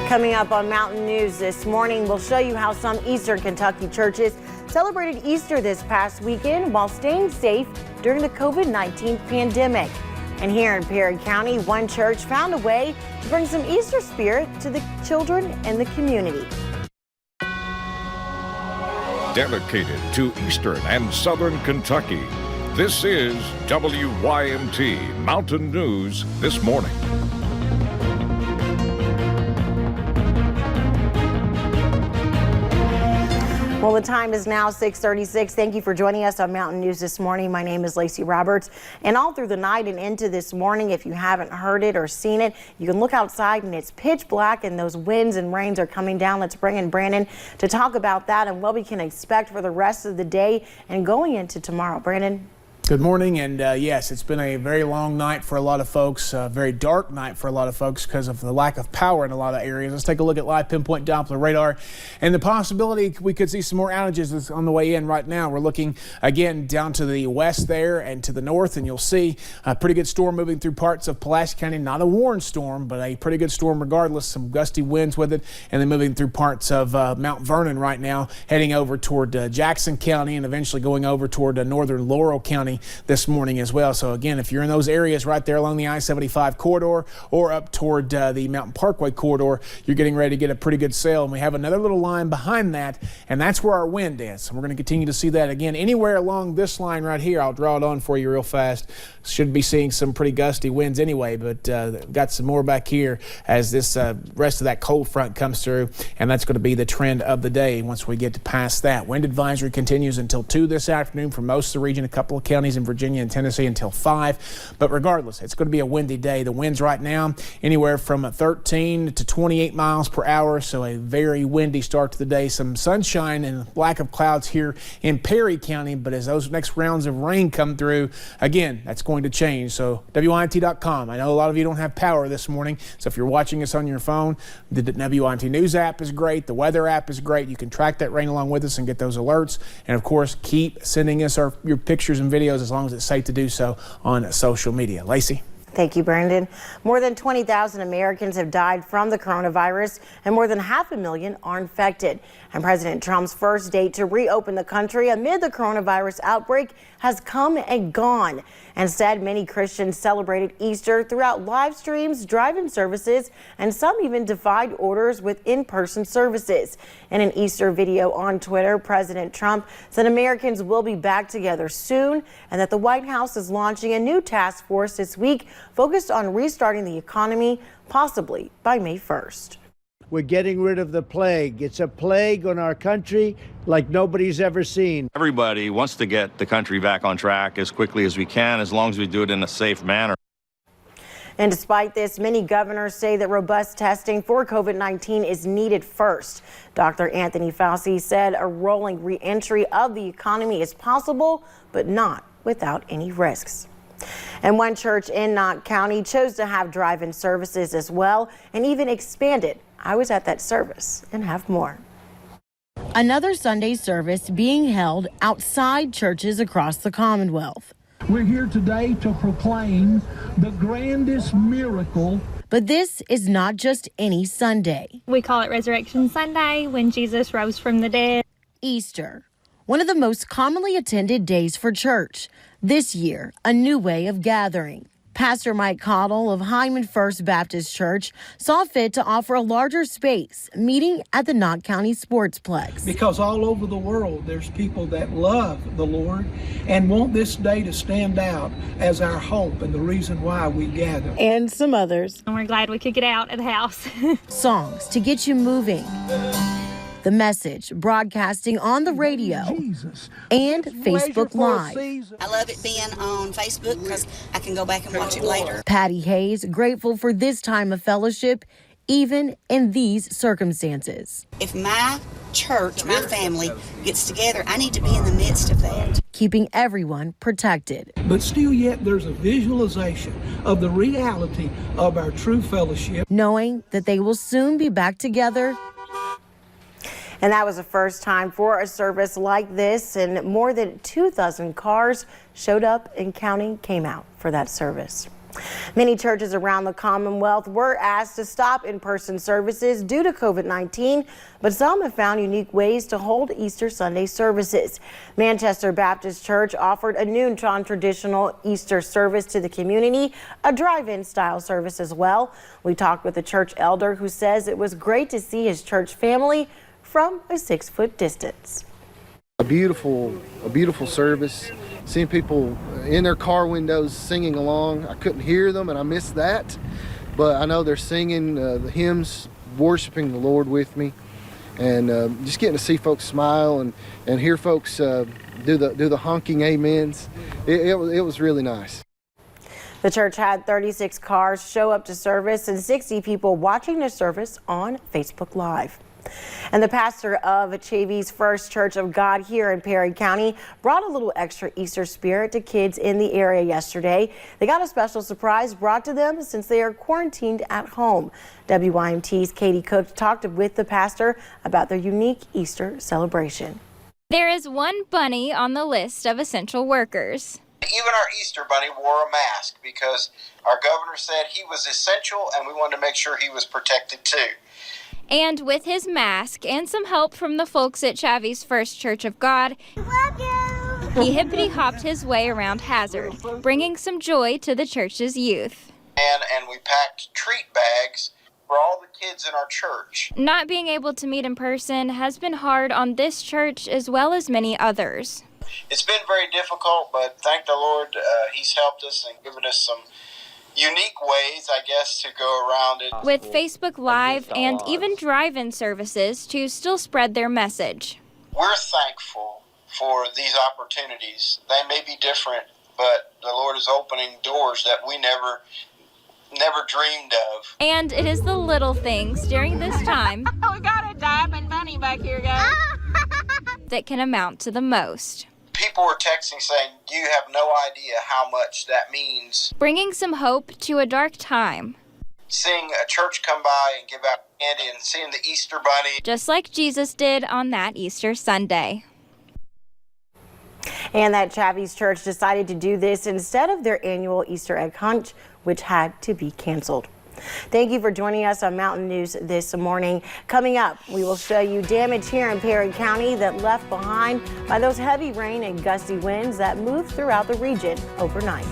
Coming up on Mountain News this morning, we'll show you how some Eastern Kentucky churches celebrated Easter this past weekend while staying safe during the COVID-19 pandemic. And here in Perry County, one church found a way to bring some Easter spirit to the children and the community. Dedicated to Eastern and Southern Kentucky, this is WYMT Mountain News this morning. Well, the time is now 6:36. Thank you for joining us on Mountain News this morning. My name is Lacey Roberts, and all through the night and into this morning, if you haven't heard it or seen it, you can look outside and it's pitch black and those winds and rains are coming down. Let's bring in Brandon to talk about that and what we can expect for the rest of the day and going into tomorrow. Brandon. Good morning, and yes, it's been a very long night for a lot of folks, a very dark night for a lot of folks because of the lack of power in a lot of areas. Let's take a look at live pinpoint Doppler radar and the possibility we could see some more outages on the way in right now. We're looking again down to the west there and to the north, and you'll see a pretty good storm moving through parts of Pulaski County. Not a Warren storm, but a pretty good storm regardless. Some gusty winds with it, and then moving through parts of Mount Vernon right now, heading over toward Jackson County and eventually going over toward northern Laurel County this morning as well. So again, if you're in those areas right there along the I-75 corridor or up toward the Mountain Parkway corridor, you're getting ready to get a pretty good sail. And we have another little line behind that, and that's where our wind is. And we're going to continue to see that again anywhere along this line right here. I'll draw it on for you real fast. Should be seeing some pretty gusty winds anyway, but got some more back here as this rest of that cold front comes through, and that's going to be the trend of the day once we get past that. Wind advisory continues until 2 this afternoon for most of the region, a couple of counties in Virginia and Tennessee until 5. But regardless, it's going to be a windy day. The winds right now anywhere from 13 to 28 miles per hour, so a very windy start to the day. Some sunshine and lack of clouds here in Perry County, but as those next rounds of rain come through, again, that's going to change. So WYMT.com. I know a lot of you don't have power this morning, so if you're watching us on your phone, the WYMT News app is great. The weather app is great. You can track that rain along with us and get those alerts. And of course, keep sending us your pictures and videos as long as it's safe to do so on social media. Lacey. Thank you, Brandon. More than 20,000 Americans have died from the coronavirus, and more than 500,000 are infected. And President Trump's first date to reopen the country amid the coronavirus outbreak has come and gone. Instead, many Christians celebrated Easter throughout live streams, drive-in services, and some even defied orders with in-person services. In an Easter video on Twitter, President Trump said Americans will be back together soon and that the White House is launching a new task force this week focused on restarting the economy, possibly by May 1st. We're getting rid of the plague. It's a plague on our country like nobody's ever seen. Everybody wants to get the country back on track as quickly as we can, as long as we do it in a safe manner. And despite this, many governors say that robust testing for COVID-19 is needed first. Dr. Anthony Fauci said a rolling re-entry of the economy is possible, but not without any risks. And one church in Knott County chose to have drive-in services as well and even expanded. I was at that service and have more. Another Sunday service being held outside churches across the Commonwealth. We're here today to proclaim the grandest miracle. But this is not just any Sunday. We call it Resurrection Sunday, when Jesus rose from the dead. Easter, one of the most commonly attended days for church. This year, a new way of gathering. Pastor Mike Cottle of Hyman First Baptist Church saw fit to offer a larger space, meeting at the Knott County Sportsplex. Because all over the world, there's people that love the Lord and want this day to stand out as our hope and the reason why we gather. And some others. And we're glad we could get out of the house. Songs to get you moving. The message broadcasting on the radio and Facebook Live. I love it being on Facebook because I can go back and watch it later. Patty Hayes grateful for this time of fellowship, even in these circumstances. If my church, my family gets together, I need to be in the midst of that. Keeping everyone protected. But still yet there's a visualization of the reality of our true fellowship. Knowing that they will soon be back together. And that was the first time for a service like this, and more than 2,000 cars showed up and counting came out for that service. Many churches around the Commonwealth were asked to stop in-person services due to COVID-19, but some have found unique ways to hold Easter Sunday services. Manchester Baptist Church offered a new non-traditional Easter service to the community, a drive-in style service as well. We talked with a church elder who says it was great to see his church family from a 6-foot distance. A beautiful service. Seeing people in their car windows singing along. I couldn't hear them and I missed that, but I know they're singing the hymns, worshiping the Lord with me, and just getting to see folks smile and hear folks do the honking amens. It was really nice. The church had 36 cars show up to service and 60 people watching the service on Facebook Live. And the pastor of Chavy's First Church of God here in Perry County brought a little extra Easter spirit to kids in the area yesterday. They got a special surprise brought to them since they are quarantined at home. WYMT's Katie Cook talked with the pastor about their unique Easter celebration. There is one bunny on the list of essential workers. Even our Easter bunny wore a mask because our governor said he was essential and we wanted to make sure he was protected too. And with his mask and some help from the folks at Chavy's First Church of God, he hippity-hopped his way around Hazard, bringing some joy to the church's youth. And we packed treat bags for all the kids in our church. Not being able to meet in person has been hard on this church as well as many others. It's been very difficult, but thank the Lord, he's helped us and given us some unique ways, I guess, to go around it. With Facebook Live and even drive-in services to still spread their message. We're thankful for these opportunities. They may be different, but the Lord is opening doors that we never dreamed of. And it is the little things during this time We got a diamond bunny back here, guys. that can amount to the most. People were texting saying, you have no idea how much that means. Bringing some hope to a dark time. Seeing a church come by and give out candy and seeing the Easter bunny. Just like Jesus did on that Easter Sunday. And that Chavy's Church decided to do this instead of their annual Easter egg hunt, which had to be canceled. Thank you for joining us on Mountain News this morning. Coming up, we will show you damage here in Perry County that left behind by those heavy rain and gusty winds that moved throughout the region overnight.